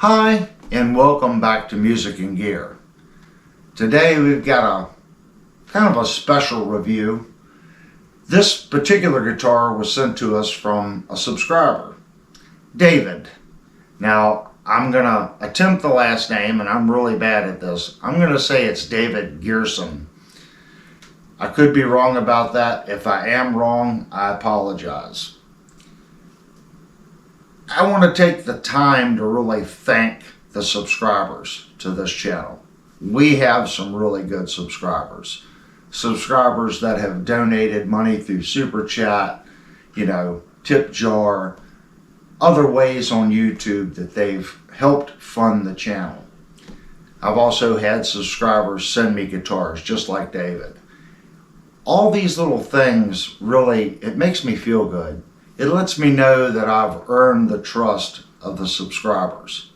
Hi, and welcome back to Music and Gear. Today we've got a kind of a special review. This particular guitar was sent to us from a subscriber, David. Now, I'm going to attempt the last name, and I'm really bad at this. I'm going to say it's David Gearson. I could be wrong about that. If I am wrong, I apologize. I want to take the time to really thank the subscribers to this channel. We have some really good subscribers. Subscribers that have donated money through Super Chat, tip jar, other ways on YouTube that they've helped fund the channel. I've also had subscribers send me guitars just like David. All these little things really, it makes me feel good. It lets me know that I've earned the trust of the subscribers.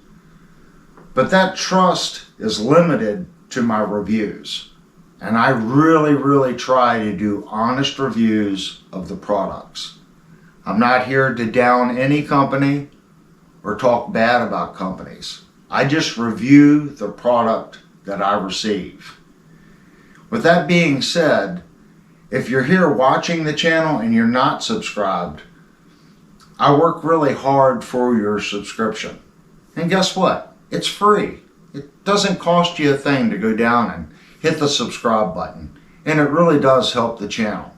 But that trust is limited to my reviews. And I really try to do honest reviews of the products. I'm not here to down any company or talk bad about companies. I just review the product that I receive. With that being said, if you're here watching the channel and you're not subscribed, I work really hard for your subscription. And guess what? It's free. It doesn't cost you a thing to go down and hit the subscribe button. And it really does help the channel.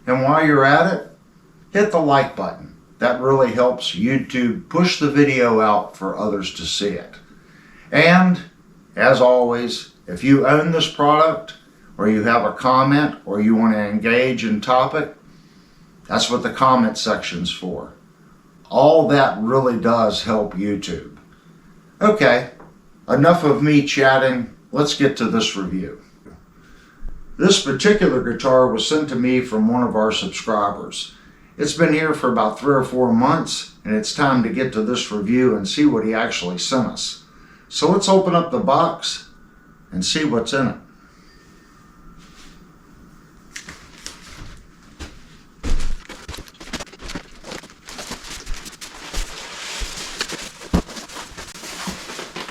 And while you're at it, hit the like button. That really helps YouTube push the video out for others to see it. And as always, if you own this product or you have a comment or you want to engage in topic, that's what the comment section's for. All that really does help YouTube. Okay, enough of me chatting. Let's get to this review. This particular guitar was sent to me from one of our subscribers. It's been here for about 3 or 4 months, and it's time to get to this review and see what he actually sent us. So let's open up the box and see what's in it.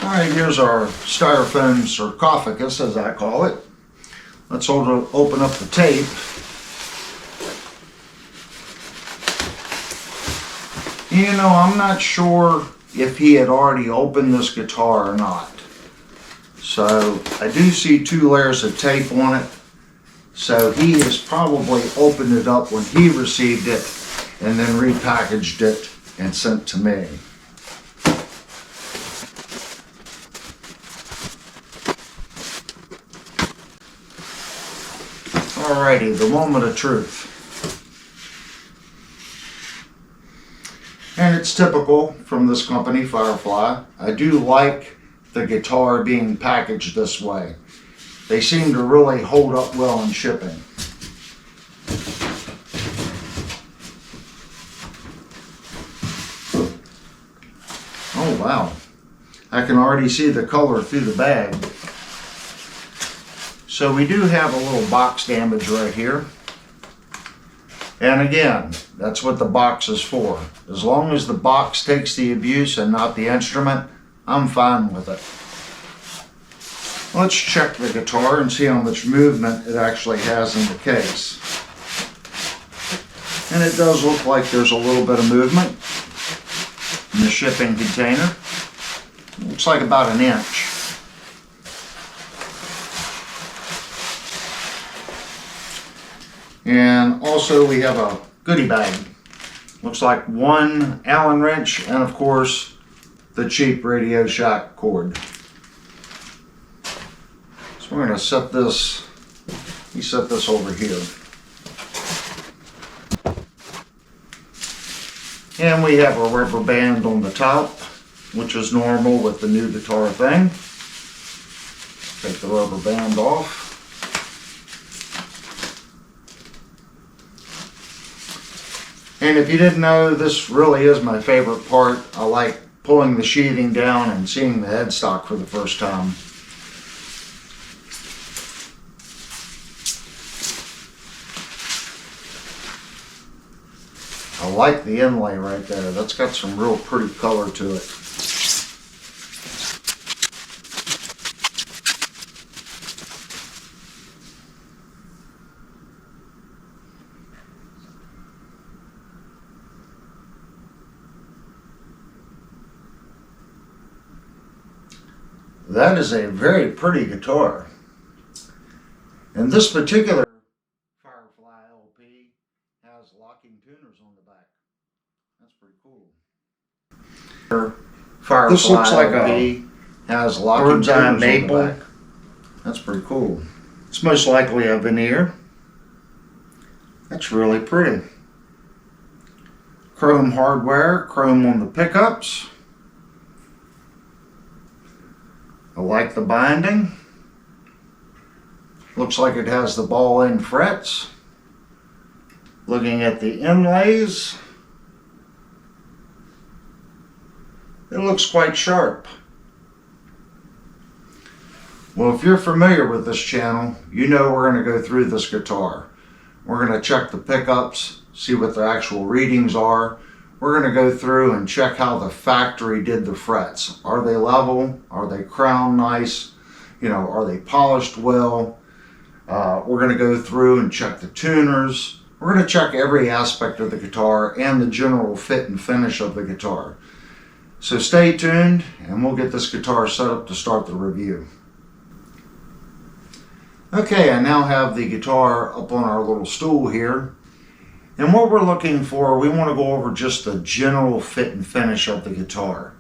Alright, here's our styrofoam sarcophagus, as I call it. Let's open up the tape. I'm not sure if he had already opened this guitar or not. So, I do see 2 layers of tape on it. So, he has probably opened it up when he received it and then repackaged it and sent to me. Alrighty, the moment of truth. And it's typical from this company, Firefly. I do like the guitar being packaged this way. They seem to really hold up well in shipping. Oh wow, I can already see the color through the bag. So we do have a little box damage right here. And again, that's what the box is for. As long as the box takes the abuse and not the instrument, I'm fine with it. Let's check the guitar and see how much movement it actually has in the case. And it does look like there's a little bit of movement in the shipping container. Looks like about 1 inch. And also we have a goodie bag. Looks like 1 Allen wrench and of course the cheap Radio Shack cord. So we're going to set this over here. And we have a rubber band on the top, which is normal with the new guitar thing. Take the rubber band off. And if you didn't know, this really is my favorite part. I like pulling the sheathing down and seeing the headstock for the first time. I like the inlay right there. That's got some real pretty color to it. That is a very pretty guitar. And this particular Firefly LP has locking tuners on the back. That's pretty cool. Firefly This looks like LP has locking bird's eye tuners maple. on the back. That's pretty cool. It's most likely a veneer. That's really pretty. Chrome hardware, chrome on the pickups. I like the binding. Looks like it has the ball end frets. Looking at the inlays, it looks quite sharp. Well, if you're familiar with this channel, you know we're going to go through this guitar. We're going to check the pickups, see what the actual readings are. We're going to go through and check how the factory did the frets. Are they level? Are they crowned nice? You know, are they polished well? We're going to go through and check the tuners. We're going to check every aspect of the guitar and the general fit and finish of the guitar. So stay tuned and we'll get this guitar set up to start the review. Okay, I now have the guitar up on our little stool here. And what we're looking for, we want to go over just the general fit and finish of the guitar.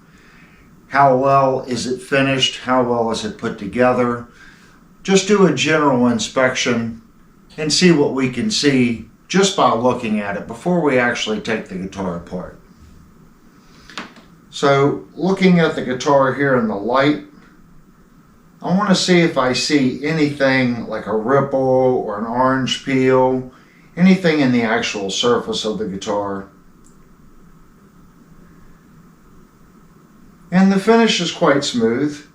How well is it finished? How well is it put together? Just do a general inspection and see what we can see just by looking at it before we actually take the guitar apart. So looking at the guitar here in the light, I want to see if I see anything like a ripple or an orange peel, anything in the actual surface of the guitar. And the finish is quite smooth.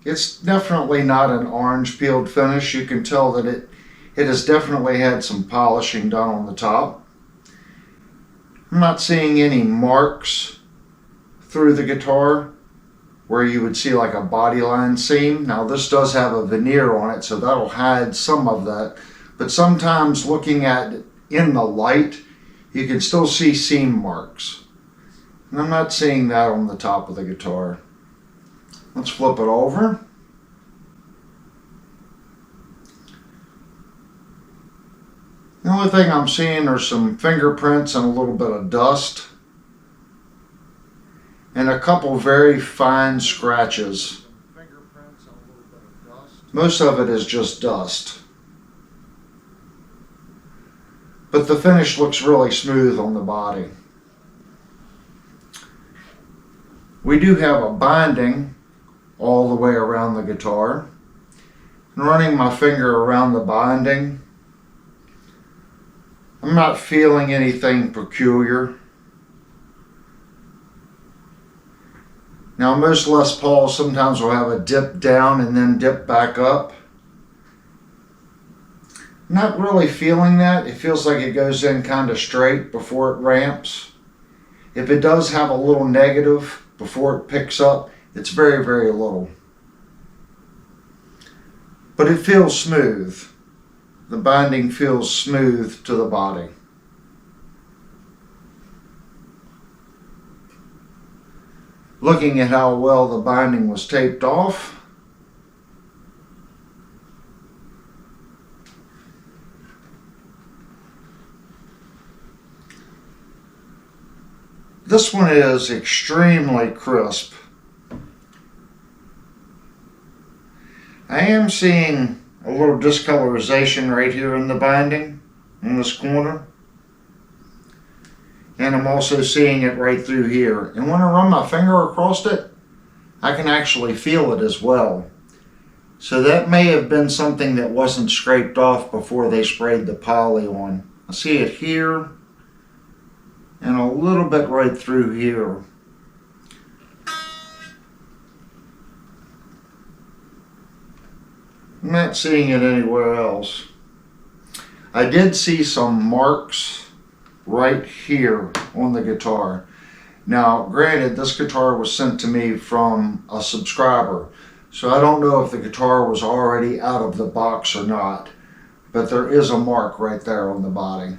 It's definitely not an orange peeled finish. You can tell that it has definitely had some polishing done on the top. I'm not seeing any marks through the guitar where you would see like a body line seam. Now this does have a veneer on it, so that'll hide some of that. But sometimes looking at it in the light, you can still see seam marks. And I'm not seeing that on the top of the guitar. Let's flip it over. The only thing I'm seeing are some fingerprints and a little bit of dust. And a couple very fine scratches. Most of it is just dust. But the finish looks really smooth on the body. We do have a binding all the way around the guitar. And running my finger around the binding, I'm not feeling anything peculiar. Now most Les Pauls sometimes will have a dip down and then dip back up. Not really feeling that. It feels like it goes in kind of straight before it ramps. If it does have a little negative before it picks up, it's very, very little. But it feels smooth. The binding feels smooth to the body. Looking at how well the binding was taped off, this one is extremely crisp. I am seeing a little discolorization right here in the binding, in this corner. And I'm also seeing it right through here. And when I run my finger across it, I can actually feel it as well. So that may have been something that wasn't scraped off before they sprayed the poly on. I see it here and a little bit right through here. I'm not seeing it anywhere else. I did see some marks right here on the guitar. Now, granted, this guitar was sent to me from a subscriber, so I don't know if the guitar was already out of the box or not, but there is a mark right there on the body.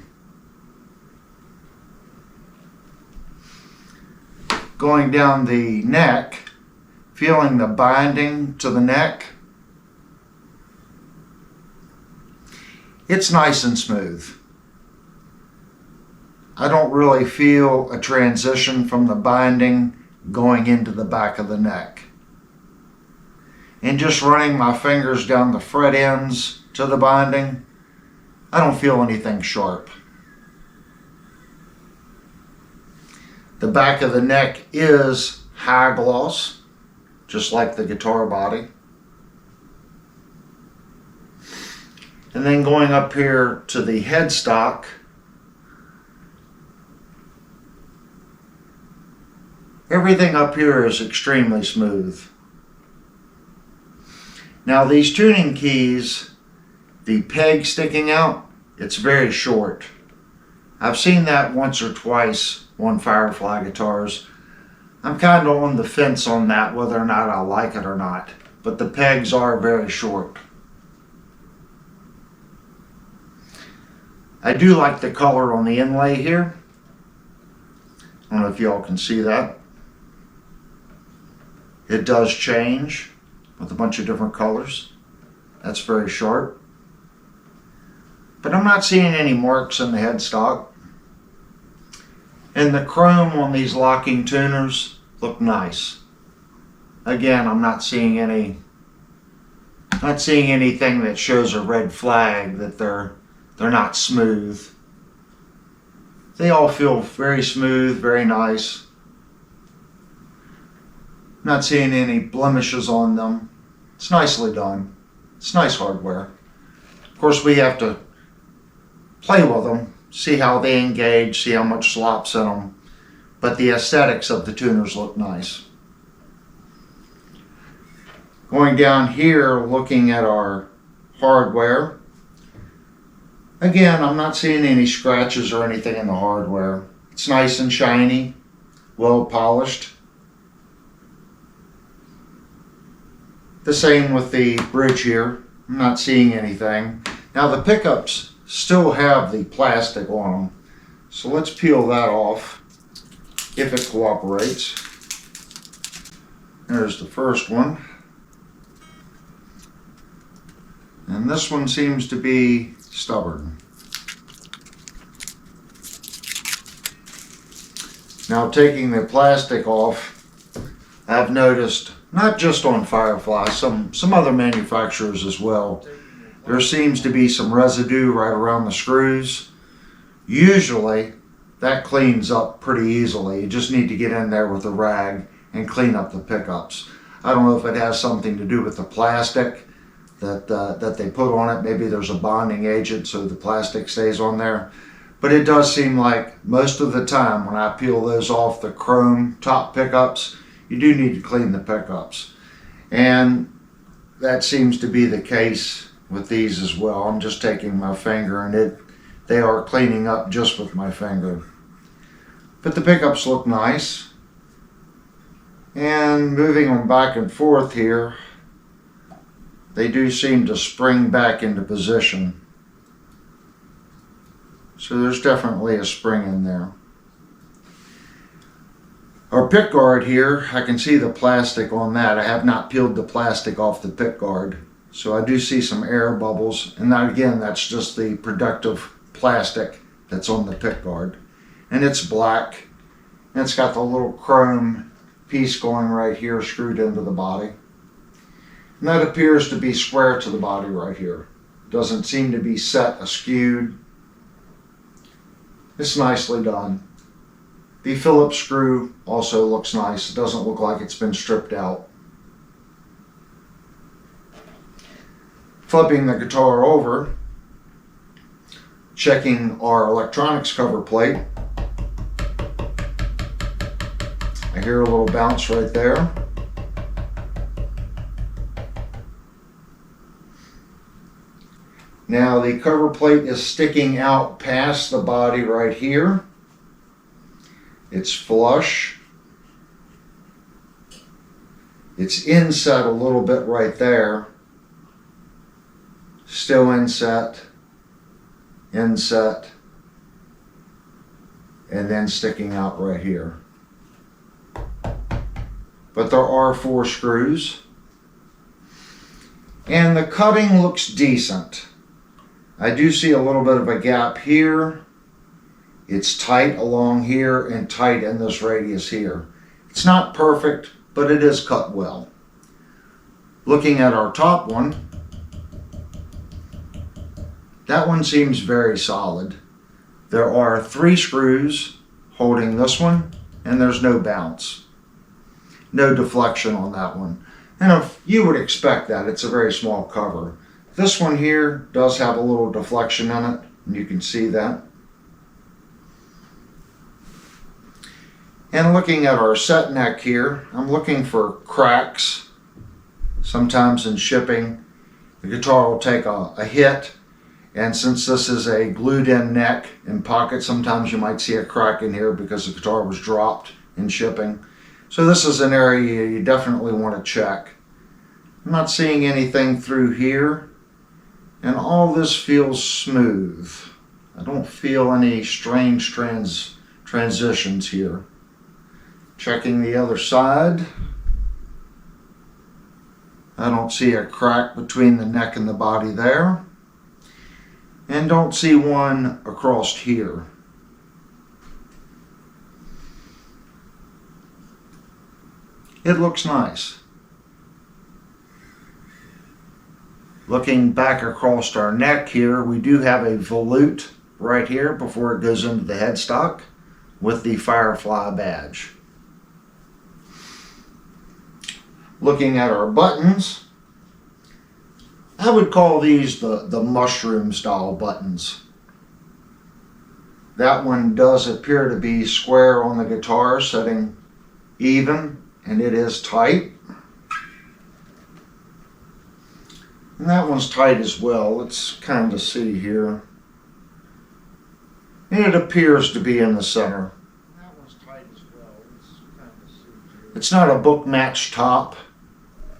Going down the neck, feeling the binding to the neck. It's nice and smooth. I don't really feel a transition from the binding going into the back of the neck. And just running my fingers down the fret ends to the binding, I don't feel anything sharp. The back of the neck is high gloss, just like the guitar body. And then going up here to the headstock, everything up here is extremely smooth. Now these tuning keys, the peg sticking out, it's very short. I've seen that once or twice on Firefly guitars. I'm kind of on the fence on that, whether or not I like it or not. But the pegs are very short. I do like the color on the inlay here. I don't know if y'all can see that. It does change with a bunch of different colors. That's very sharp. But I'm not seeing any marks in the headstock. And the chrome on these locking tuners look nice. Again, I'm not seeing anything that shows a red flag that they're not smooth. They all feel very smooth, very nice. Not seeing any blemishes on them. It's nicely done. It's nice hardware. Of course, we have to play with them, see how they engage, see how much slop's in them. But the aesthetics of the tuners look nice. Going down here, looking at our hardware. Again, I'm not seeing any scratches or anything in the hardware. It's nice and shiny, well polished. The same with the bridge here. I'm not seeing anything. Now the pickups still have the plastic on them. So let's peel that off if it cooperates. There's the first one. And this one seems to be stubborn. Now taking the plastic off, I've noticed, not just on Firefly, some other manufacturers as well, there seems to be some residue right around the screws. Usually that cleans up pretty easily. You just need to get in there with a rag and clean up the pickups. I don't know if it has something to do with the plastic that they put on it. Maybe there's a bonding agent so the plastic stays on there. But it does seem like most of the time when I peel those off the chrome top pickups, you do need to clean the pickups. And that seems to be the case with these as well. I'm just taking my finger and they are cleaning up just with my finger. But the pickups look nice. And moving them back and forth here, they do seem to spring back into position. So there's definitely a spring in there. Our pick guard here, I can see the plastic on that. I have not peeled the plastic off the pick guard. So I do see some air bubbles. And that, again, that's just the protective plastic that's on the pick guard. And it's black. And it's got the little chrome piece going right here screwed into the body. And that appears to be square to the body right here. Doesn't seem to be set askew. It's nicely done. The Phillips screw also looks nice. It doesn't look like it's been stripped out. Flipping the guitar over, checking our electronics cover plate. I hear a little bounce right there. Now the cover plate is sticking out past the body right here. It's flush. It's inset a little bit right there. Still inset, inset, and then sticking out right here. but there are 4 screws. And the cutting looks decent. I do see a little bit of a gap here. It's tight along here and tight in this radius here. It's not perfect, but it is cut well. Looking at our top one, that one seems very solid. There are 3 screws holding this one, and there's no bounce. No deflection on that one. And if you would expect that, it's a very small cover. This one here does have a little deflection in it, and you can see that. And looking at our set neck here, I'm looking for cracks. Sometimes in shipping, the guitar will take a hit, and since this is a glued in neck and pocket, sometimes you might see a crack in here because the guitar was dropped in shipping. So this is an area you definitely want to check. I'm not seeing anything through here, and all this feels smooth. I don't feel any strange transitions here. Checking the other side. I don't see a crack between the neck and the body there. And don't see one across here. It looks nice. Looking back across our neck here, we do have a volute right here before it goes into the headstock with the Firefly badge. Looking at our buttons, I would call these the mushroom style buttons. That one does appear to be square on the guitar, setting even, and it is tight. And that one's tight as well. Let's kind of see here. And it appears to be in the center. That one's tight as well. Let's kind of see here. It's not a book match top,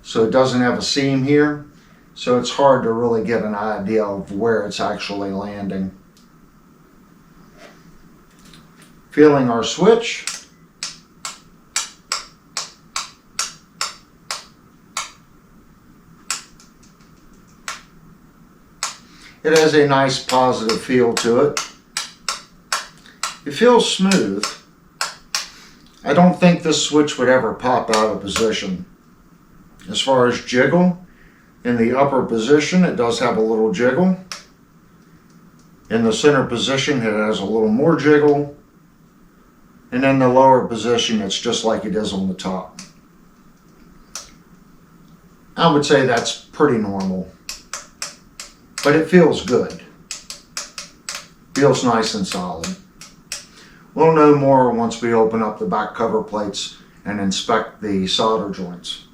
so it doesn't have a seam here. So it's hard to really get an idea of where it's actually landing. Feeling our switch. It has a nice positive feel to it. It feels smooth. I don't think this switch would ever pop out of position. As far as jiggle, in the upper position it does have a little jiggle. In the center position it has a little more jiggle. And in the lower position it's just like it is on the top. I would say that's pretty normal. But it feels good. Feels nice and solid. We'll know more once we open up the back cover plates and inspect the solder joints.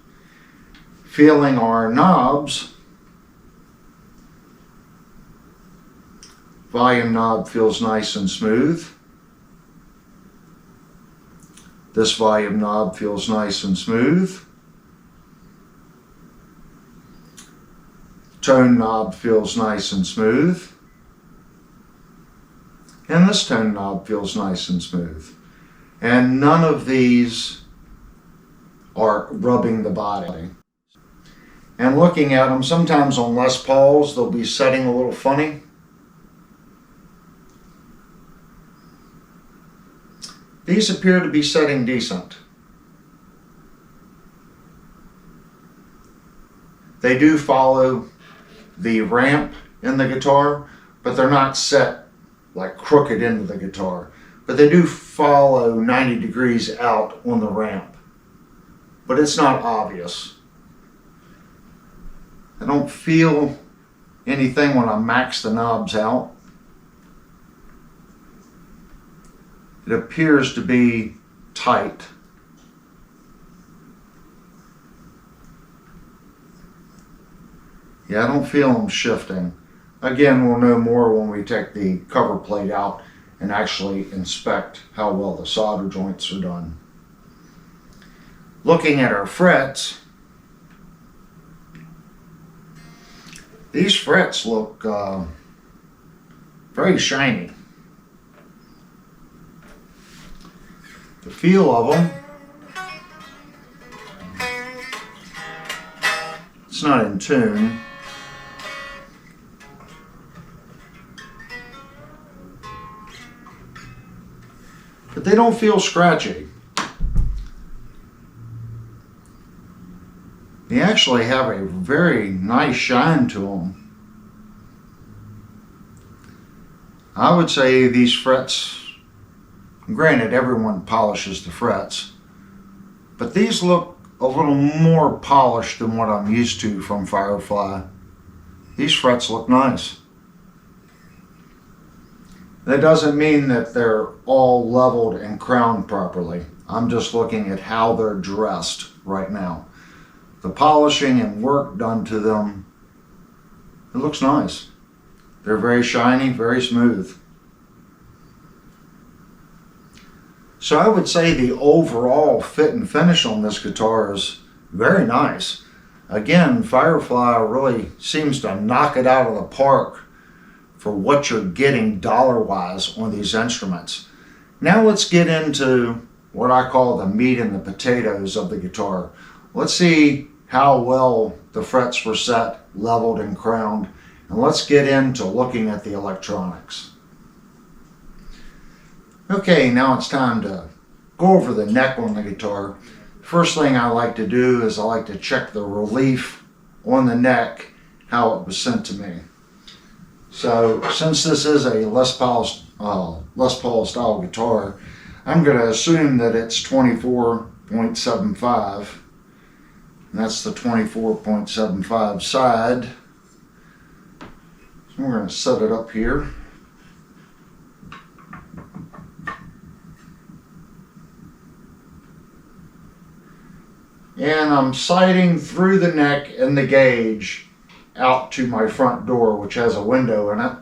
Feeling our knobs. Volume knob feels nice and smooth. This volume knob feels nice and smooth. Tone knob feels nice and smooth. And this tone knob feels nice and smooth. And none of these are rubbing the body. And looking at them, sometimes on Les Pauls, they'll be setting a little funny. These appear to be setting decent. They do follow the ramp in the guitar, but they're not set like crooked into the guitar. But they do follow 90 degrees out on the ramp. But it's not obvious. I don't feel anything when I max the knobs out. It appears to be tight. Yeah, I don't feel them shifting. Again, we'll know more when we take the cover plate out and actually inspect how well the solder joints are done. Looking at our frets, these frets look very shiny. The feel of them, It's not in tune. But they don't feel scratchy. They actually have a very nice shine to them. I would say these frets, granted everyone polishes the frets, but these look a little more polished than what I'm used to from Firefly. These frets look nice. That doesn't mean that they're all leveled and crowned properly. I'm just looking at how they're dressed right now. The polishing and work done to them, it looks nice. They're very shiny, very smooth. So I would say the overall fit and finish on this guitar is very nice. Again, Firefly really seems to knock it out of the park for what you're getting dollar-wise on these instruments. Now let's get into what I call the meat and the potatoes of the guitar. Let's see how well the frets were set, leveled, and crowned, and let's get into looking at the electronics. Okay, now it's time to go over the neck on the guitar. First thing I like to do is I like to check the relief on the neck, how it was sent to me. So since this is a Les Paul style guitar, I'm going to assume that it's 24.75. And that's the 24.75 side. So we're going to set it up here. And I'm sighting through the neck and the gauge out to my front door, which has a window in it.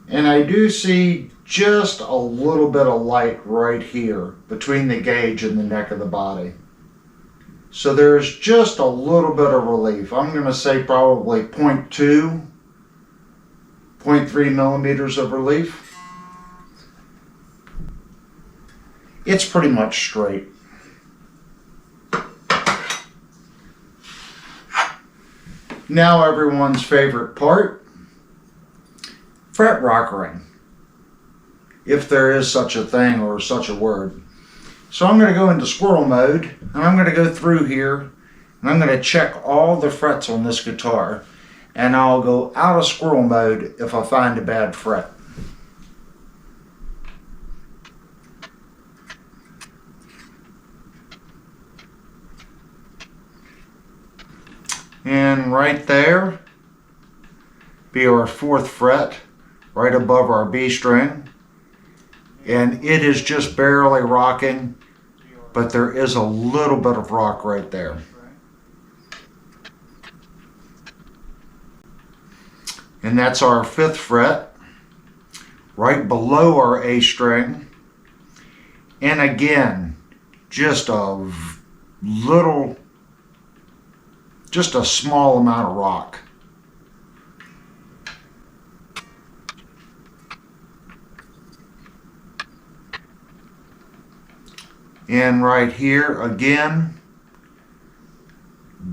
And I do see just a little bit of light right here between the gauge and the neck of the body. So there's just a little bit of relief. I'm going to say probably 0.2, 0.3 millimeters of relief. It's pretty much straight. Now everyone's favorite part, fret rockering, if there is such a thing or such a word. So I'm going to go into squirrel mode, and I'm going to go through here, and I'm going to check all the frets on this guitar, and I'll go out of squirrel mode if I find a bad fret. And right there be our 4th fret, right above our B string. And it is just barely rocking, but there is a little bit of rock right there. And that's our 5th fret, right below our A string. And again, just a small amount of rock. And right here again,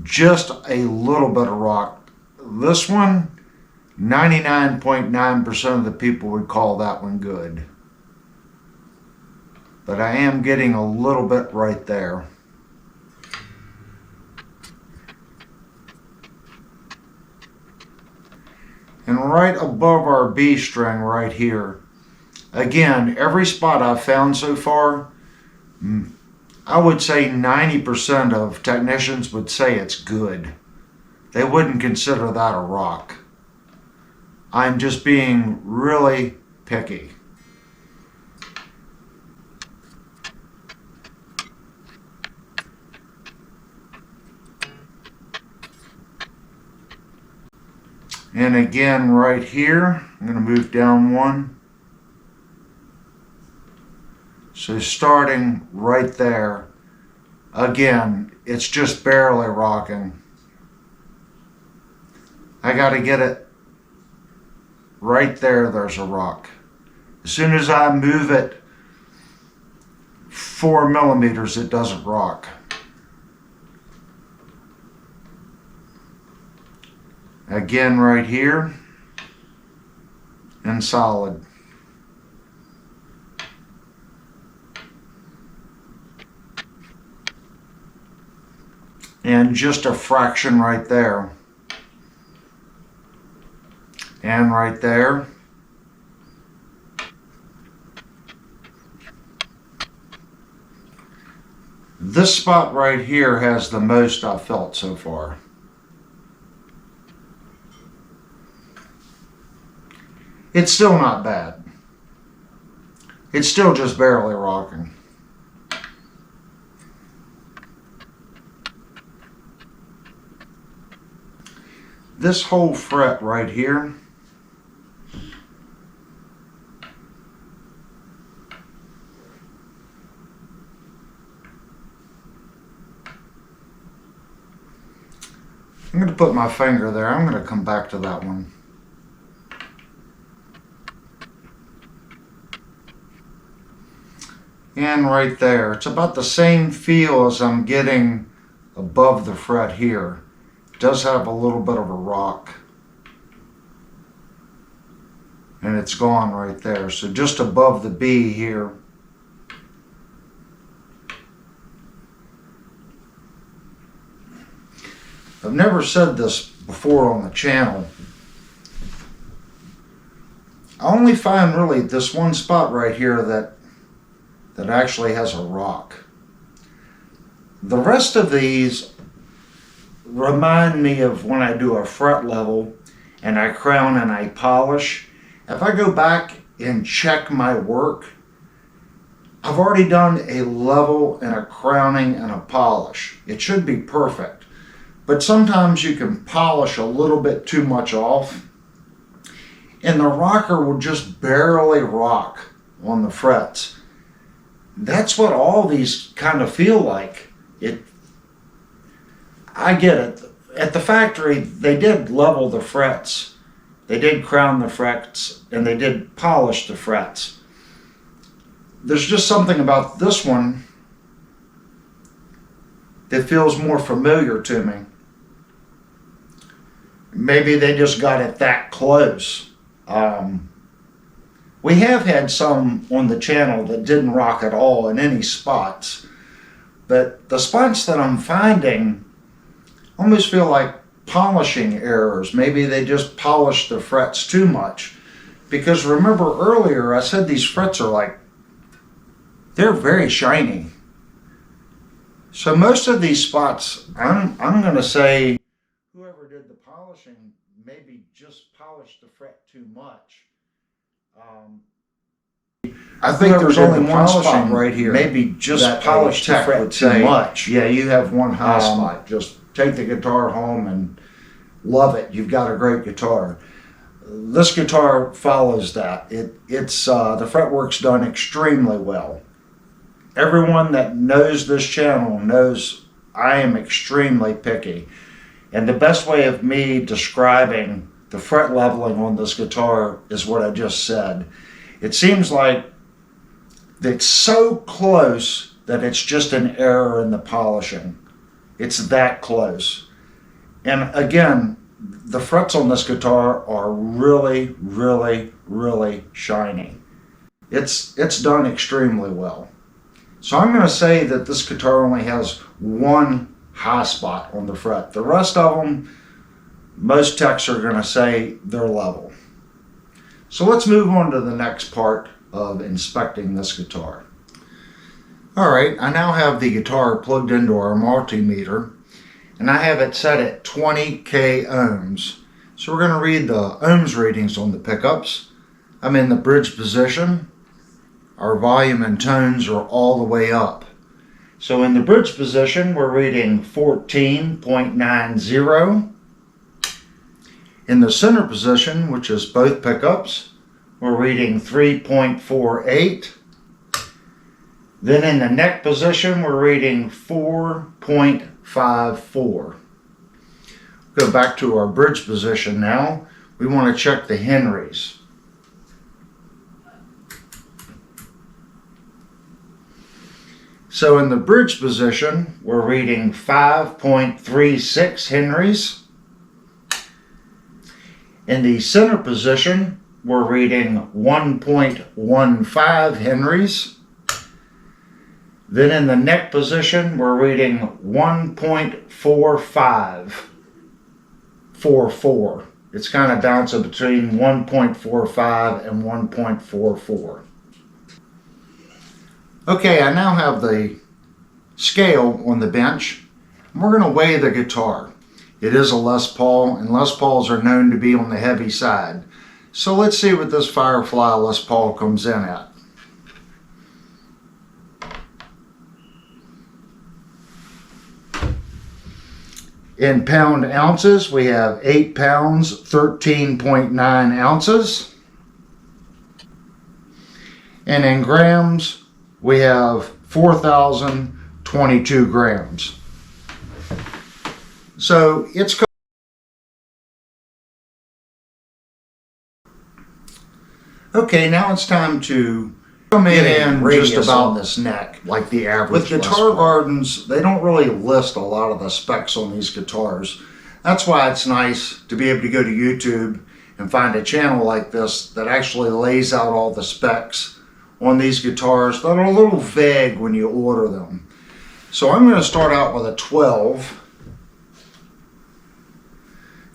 just a little bit of rock. This one, 99.9% of the people would call that one good. But I am getting a little bit right there. And right above our B string right here, again, every spot I've found so far, I would say 90% of technicians would say it's good. They wouldn't consider that a rock. I'm just being really picky. And again, right here, I'm going to move down one. So starting right there, again, it's just barely rocking. I got to get it right there, there's a rock. As soon as I move it 4 millimeters, it doesn't rock. Again right here, and solid. And just a fraction right there. And right there. This spot right here has the most I've felt so far. It's still not bad. It's still just barely rocking. This whole fret right here, I'm going to put my finger there. I'm going to come back to that one. And right there, it's about the same feel as I'm getting above the fret here. It does have a little bit of a rock. And it's gone right there. So just above the B here. I've never said this before on the channel. I only find really this one spot right here that actually has a rock. The rest of these remind me of when I do a fret level and I crown and I polish. If I go back and check my work, I've already done a level and a crowning and a polish. It should be perfect. But sometimes you can polish a little bit too much off and the rocker will just barely rock on the frets. That's what all these kind of feel like. I get it. At the factory, they did level the frets. They did crown the frets and they did polish the frets. There's just something about this one that feels more familiar to me. Maybe they just got it that close. We have had some on the channel that didn't rock at all in any spots, but the spots that I'm finding almost feel like polishing errors. Maybe they just polished the frets too much. Because remember earlier I said these frets are they're very shiny. So most of these spots, I'm going to say whoever did the polishing maybe just polished the fret too much. I think there's only one spot right here. Maybe just polished the fret too much. Yeah, you have one high spot. Just take the guitar home and love it. You've got a great guitar. This guitar follows that. It's the fretwork's done extremely well. Everyone that knows this channel knows I am extremely picky. And the best way of me describing the fret leveling on this guitar is what I just said. It seems like it's so close that it's just an error in the polishing. It's that close. And again, the frets on this guitar are really, really, really shiny. It's done extremely well. So I'm going to say that this guitar only has one high spot on the fret. The rest of them, most techs are going to say they're level. So let's move on to the next part of inspecting this guitar. Alright, I now have the guitar plugged into our multimeter and I have it set at 20k ohms. So we're going to read the ohms readings on the pickups. I'm in the bridge position. Our volume and tones are all the way up. So in the bridge position, we're reading 14.90. In the center position, which is both pickups, we're reading 3.48. Then in the neck position, we're reading 4.54. Go back to our bridge position now. We want to check the Henrys. So in the bridge position, we're reading 5.36 Henrys. In the center position, we're reading 1.15 Henries. Then in the neck position, we're reading 1.4544. It's kind of bouncing between 1.45 and 1.44. Okay, I now have the scale on the bench. We're going to weigh the guitar. It is a Les Paul, and Les Pauls are known to be on the heavy side. So let's see what this Firefly Les Paul comes in at. In pound ounces, we have 8 pounds, 13.9 ounces. And in grams, we have 4,022 grams. So it's okay. Now it's time to come in just about this neck, like the average. With Guitar Gardens, they don't really list a lot of the specs on these guitars. That's why it's nice to be able to go to YouTube and find a channel like this that actually lays out all the specs on these guitars that are a little vague when you order them. So I'm going to start out with a 12.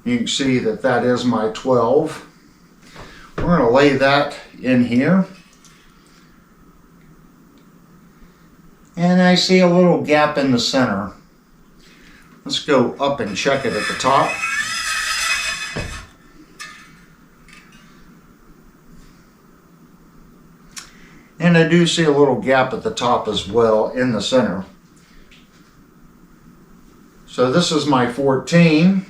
You can see that that is my 12. We're going to lay that in here. And I see a little gap in the center. Let's go up and check it at the top. And I do see a little gap at the top as well in the center. So this is my 14.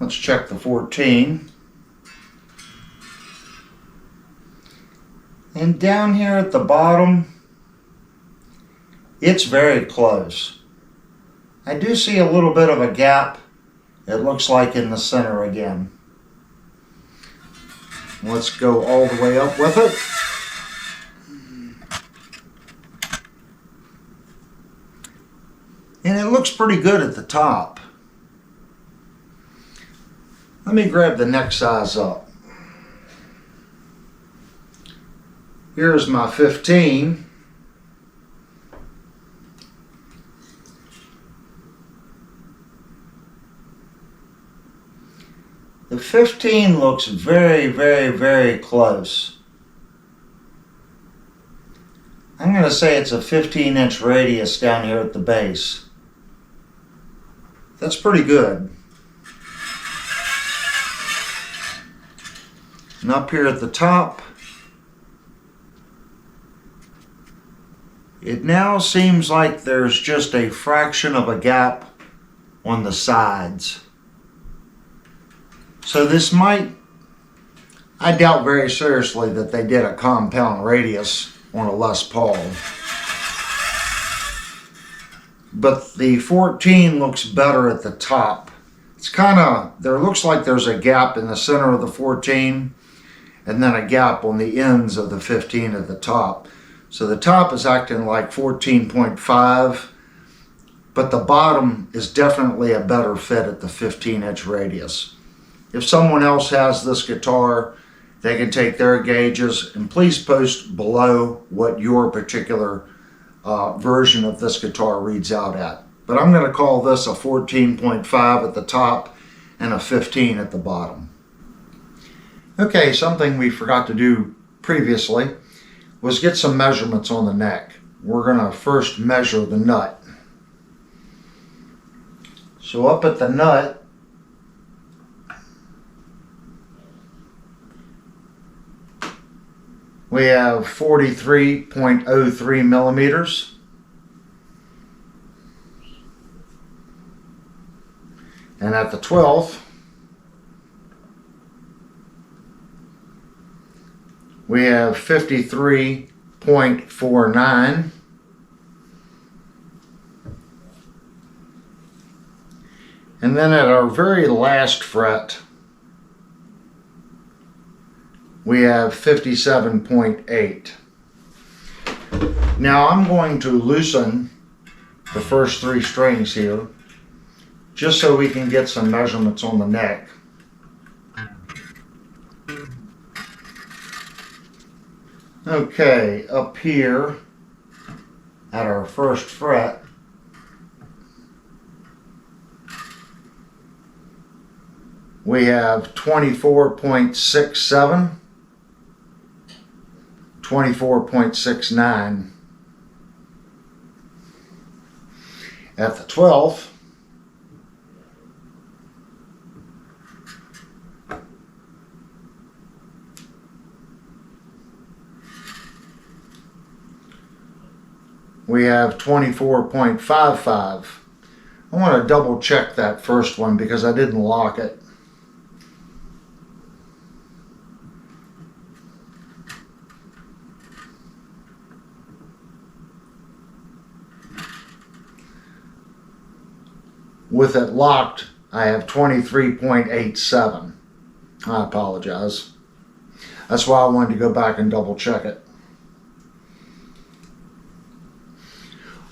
Let's check the 14. And down here at the bottom, it's very close. I do see a little bit of a gap, it looks like in the center again. Let's go all the way up with it. And it looks pretty good at the top. Let me grab the neck size up. Here's my 15. The 15 looks very, very, very close. I'm going to say it's a 15-inch radius down here at the base. That's pretty good. And up here at the top, it now seems like there's just a fraction of a gap on the sides. So this might, I doubt very seriously that they did a compound radius on a Les Paul. But the 14 looks better at the top. It's kind of, there looks like there's a gap in the center of the 14 and then a gap on the ends of the 15 at the top. So the top is acting like 14.5, but the bottom is definitely a better fit at the 15-inch radius. If someone else has this guitar, they can take their gauges and please post below what your particular version of this guitar reads out at. But I'm going to call this a 14.5 at the top and a 15 at the bottom. Okay, something we forgot to do previously was get some measurements on the neck. We're going to first measure the nut. So up at the nut, we have 43.03 millimeters. And at the 12th, we have 53.49. And then at our very last fret, we have 57.8. Now I'm going to loosen the first 3 strings here, just so we can get some measurements on the neck. Okay, up here at our first fret, we have 24.67, 24.69. At the 12th, we have 24.55. I want to double check that first one because I didn't lock it. With it locked, I have 23.87. I apologize. That's why I wanted to go back and double check it.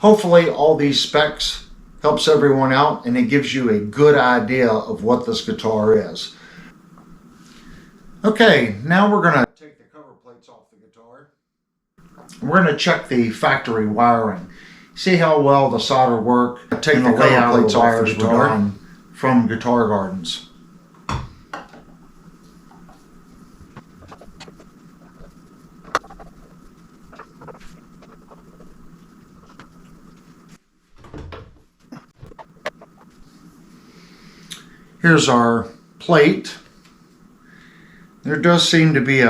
Hopefully all these specs helps everyone out and it gives you a good idea of what this guitar is. Okay, now we're going to take the cover plates off the guitar. We're going to check the factory wiring. See how well the solder work. Take the cover plates off the guitar from Guitar Gardens. Here's our plate. There does seem to be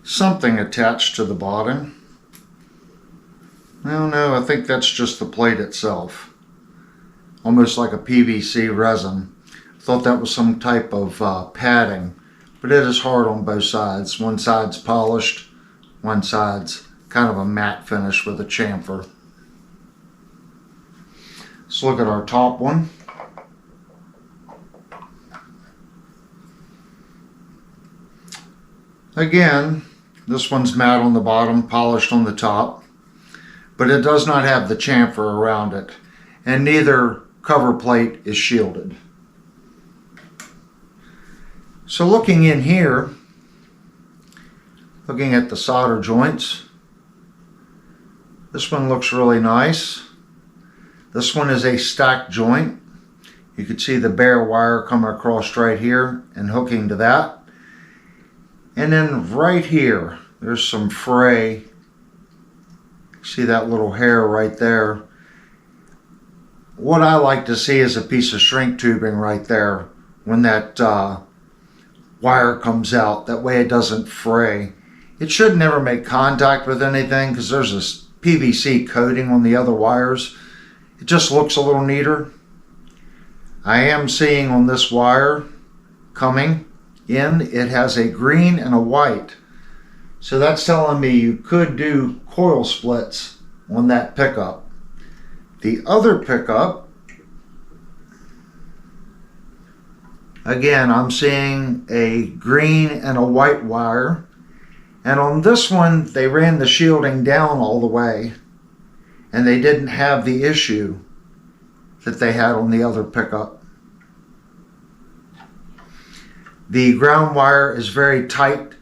something attached to the bottom. No, I think that's just the plate itself. Almost like a PVC resin. Thought that was some type of padding, but it is hard on both sides. One side's polished, one side's kind of a matte finish with a chamfer. Let's look at our top one. Again, this one's matte on the bottom, polished on the top, but it does not have the chamfer around it, and neither cover plate is shielded. So looking in here, looking at the solder joints, this one looks really nice. This one is a stacked joint. You can see the bare wire coming across right here and hooking to that. And then right here, there's some fray. See that little hair right there? What I like to see is a piece of shrink tubing right there when that wire comes out. That way it doesn't fray. It should never make contact with anything because there's this PVC coating on the other wires. It just looks a little neater. I am seeing on this wire coming in, it has a green and a white. So that's telling me you could do coil splits on that pickup. The other pickup, again, I'm seeing a green and a white wire. And on this one, they ran the shielding down all the way. And they didn't have the issue that they had on the other pickup. The ground wire is very tight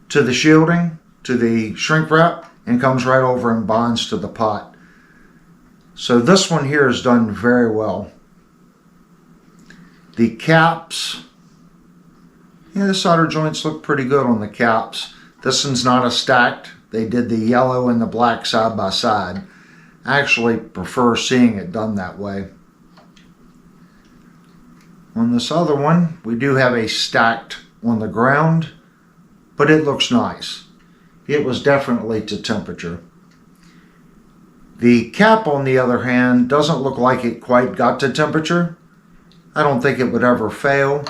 to the shielding, to the shrink wrap, and comes right over and bonds to the pot. So this one here is done very well. The caps, yeah, the solder joints look pretty good on the caps. This one's not a stacked. They did the yellow and the black side by side. I actually prefer seeing it done that way. On this other one, we do have a stacked on the ground, but it looks nice. It was definitely to temperature. The cap, on the other hand, doesn't look like it quite got to temperature. I don't think it would ever fail,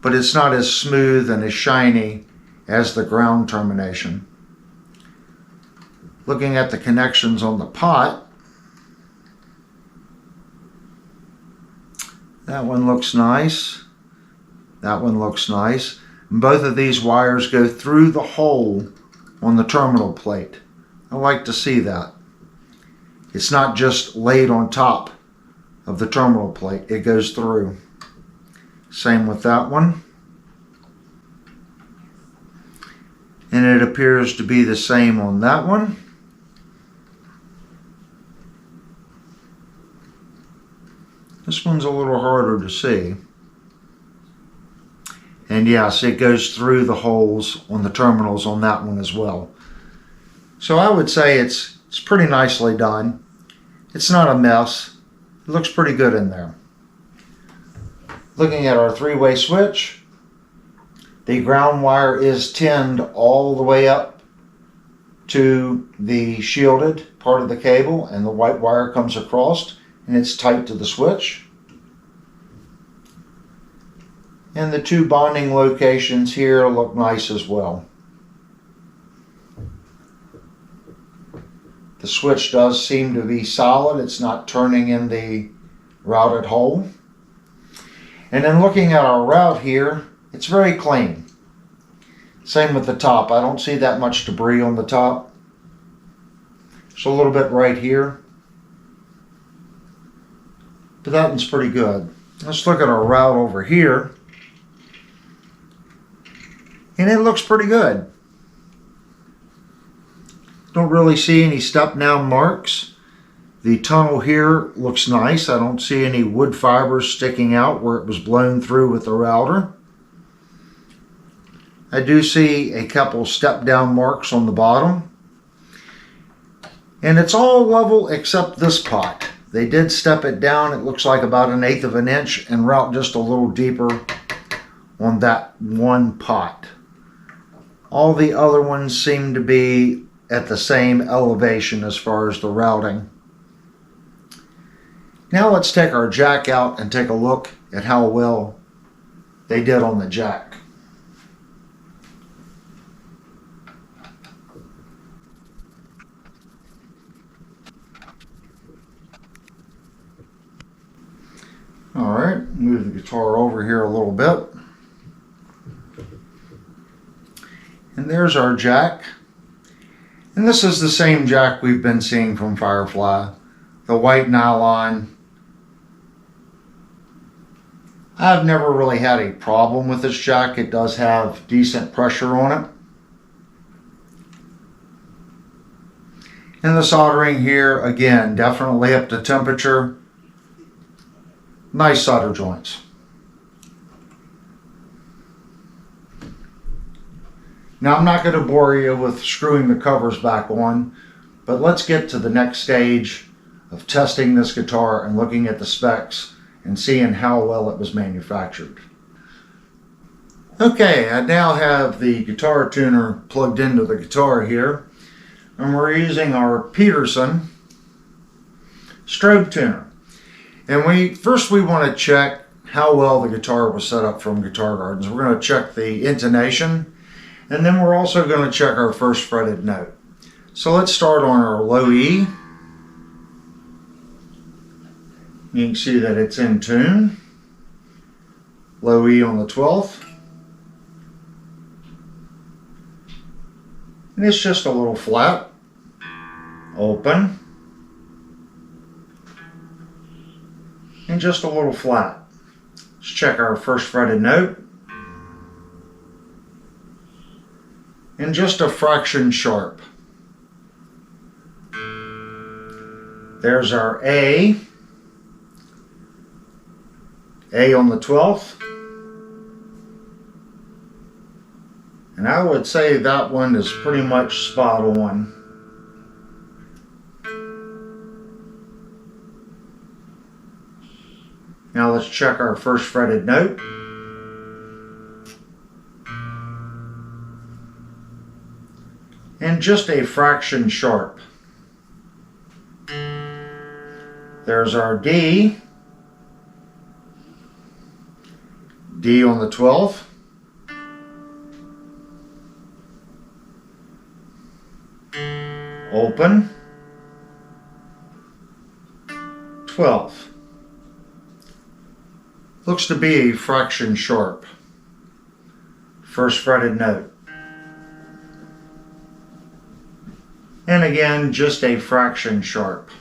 but it's not as smooth and as shiny as the ground termination. Looking at the connections on the pot, that one looks nice. That one looks nice. And both of these wires go through the hole on the terminal plate. I like to see that. It's not just laid on top of the terminal plate. It goes through. Same with that one. And it appears to be the same on that one. This one's a little harder to see. And yes, it goes through the holes on the terminals on that one as well. So I would say it's pretty nicely done. It's not a mess. It looks pretty good in there. Looking at our three-way switch, the ground wire is tinned all the way up to the shielded part of the cable, and the white wire comes across and it's tight to the switch. And the two bonding locations here look nice as well. The switch does seem to be solid. It's not turning in the routed hole. And then looking at our route here, it's very clean. Same with the top. I don't see that much debris on the top. Just a little bit right here. But that one's pretty good. Let's look at our route over here. And it looks pretty good. Don't really see any step down marks. The tunnel here looks nice. I don't see any wood fibers sticking out where it was blown through with the router. I do see a couple step down marks on the bottom. And it's all level except this pot. They did step it down. It looks like about 1/8 of an inch and route just a little deeper on that one pot. All the other ones seem to be at the same elevation as far as the routing. Now let's take our jack out and take a look at how well they did on the jack. All right, move the guitar over here a little bit. And there's our jack. And this is the same jack we've been seeing from Firefly, the white nylon. I've never really had a problem with this jack. It does have decent pressure on it. And the soldering here, again, definitely up to temperature. Nice solder joints. Now I'm not going to bore you with screwing the covers back on, but let's get to the next stage of testing this guitar and looking at the specs and seeing how well it was manufactured. Okay, I now have the guitar tuner plugged into the guitar here, and we're using our Peterson strobe tuner. And we want to check how well the guitar was set up from Guitar Gardens. We're going to check the intonation, and then we're also going to check our first fretted note. So let's start on our low E. You can see that it's in tune. Low E on the 12th. And it's just a little flat. Open. And just a little flat. Let's check our first fretted note. And just a fraction sharp. There's our A. A on the 12th. And I would say that one is pretty much spot on. Now let's check our first fretted note. And just a fraction sharp. There's our D. D on the 12th. Open. 12th. Looks to be a fraction sharp. First fretted note. And again, just a fraction sharp.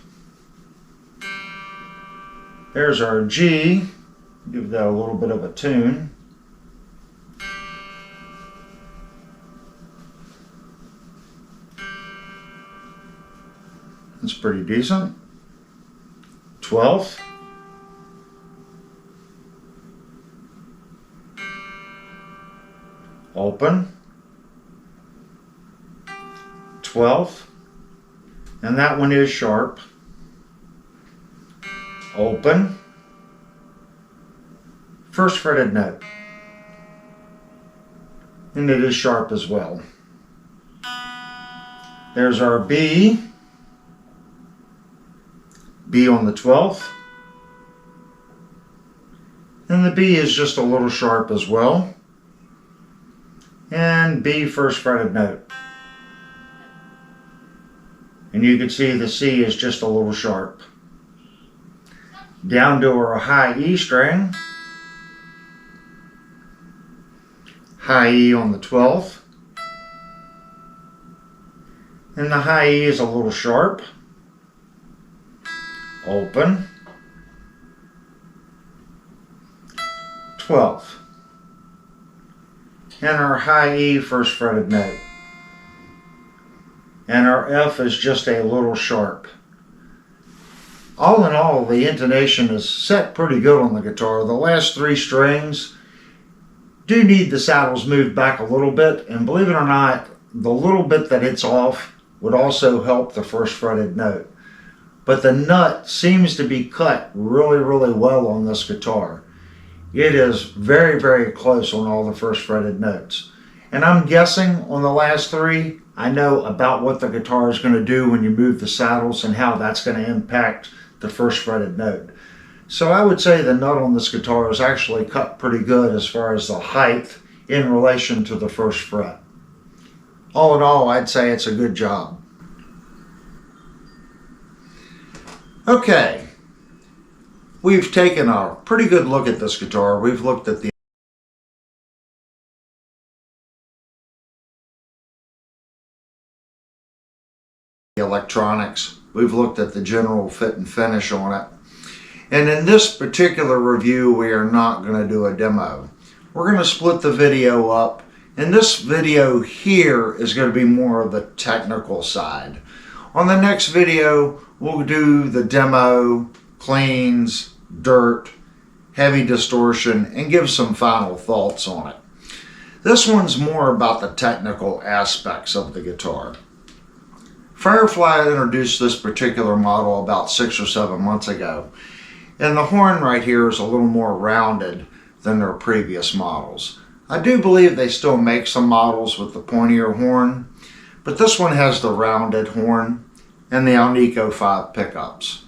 There's our G. Give that a little bit of a tune. That's pretty decent. 12th. Open. 12th. And that one is sharp. Open. First fretted note. And it is sharp as well. There's our B. B on the 12th. And the B is just a little sharp as well. And B, first fretted note. And you can see the C is just a little sharp. Down to our high E string. High E on the 12th. And the high E is a little sharp. Open. 12th. And our high E, first fretted note. And our F is just a little sharp. All in all, the intonation is set pretty good on the guitar. The last three strings do need the saddles moved back a little bit, and believe it or not, the little bit that it's off would also help the first fretted note. But the nut seems to be cut really, really well on this guitar. It is very, very close on all the first fretted notes. And I'm guessing on the last three, I know about what the guitar is going to do when you move the saddles and how that's going to impact the first fretted note. So I would say the nut on this guitar is actually cut pretty good as far as the height in relation to the first fret. All in all, I'd say it's a good job. Okay, we've taken a pretty good look at this guitar. We've looked at the electronics. We've looked at the general fit and finish on it. And in this particular review, we are not going to do a demo. We're going to split the video up. And this video here is going to be more of the technical side. On the next video, we'll do the demo, cleans, dirt, heavy distortion, and give some final thoughts on it. This one's more about the technical aspects of the guitar. Firefly introduced this particular model about 6 or 7 months ago, and the horn right here is a little more rounded than their previous models. I do believe they still make some models with the pointier horn, but this one has the rounded horn and the Alnico 5 pickups.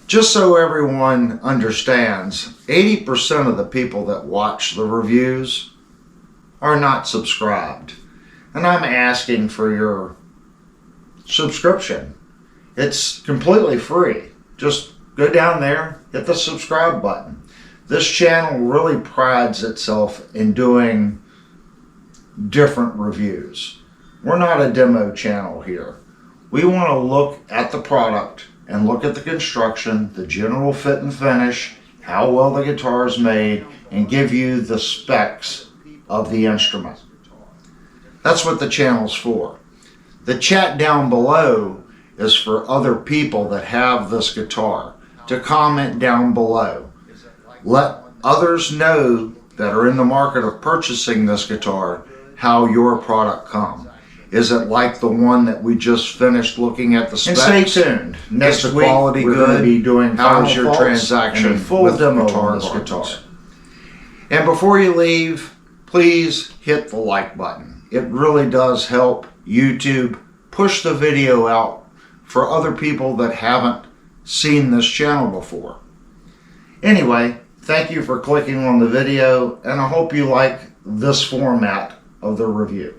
Just so everyone understands, 80% of the people that watch the reviews are not subscribed. And I'm asking for your subscription. It's completely free. Just go down there, hit the subscribe button. This channel really prides itself in doing different reviews. We're not a demo channel here. We want to look at the product and look at the construction, the general fit and finish, how well the guitar is made, and give you the specs of the instrument. That's what the channel's for. The chat down below is for other people that have this guitar to comment down below. Let others know that are in the market of purchasing this guitar how your product comes. Is it like the one that we just finished looking at the specs? And stay tuned. Next week we're going to be doing how's your transaction full with demo on this guitar. And before you leave, please hit the like button. It really does help YouTube push the video out for other people that haven't seen this channel before. Anyway, thank you for clicking on the video, and I hope you like this format of the review.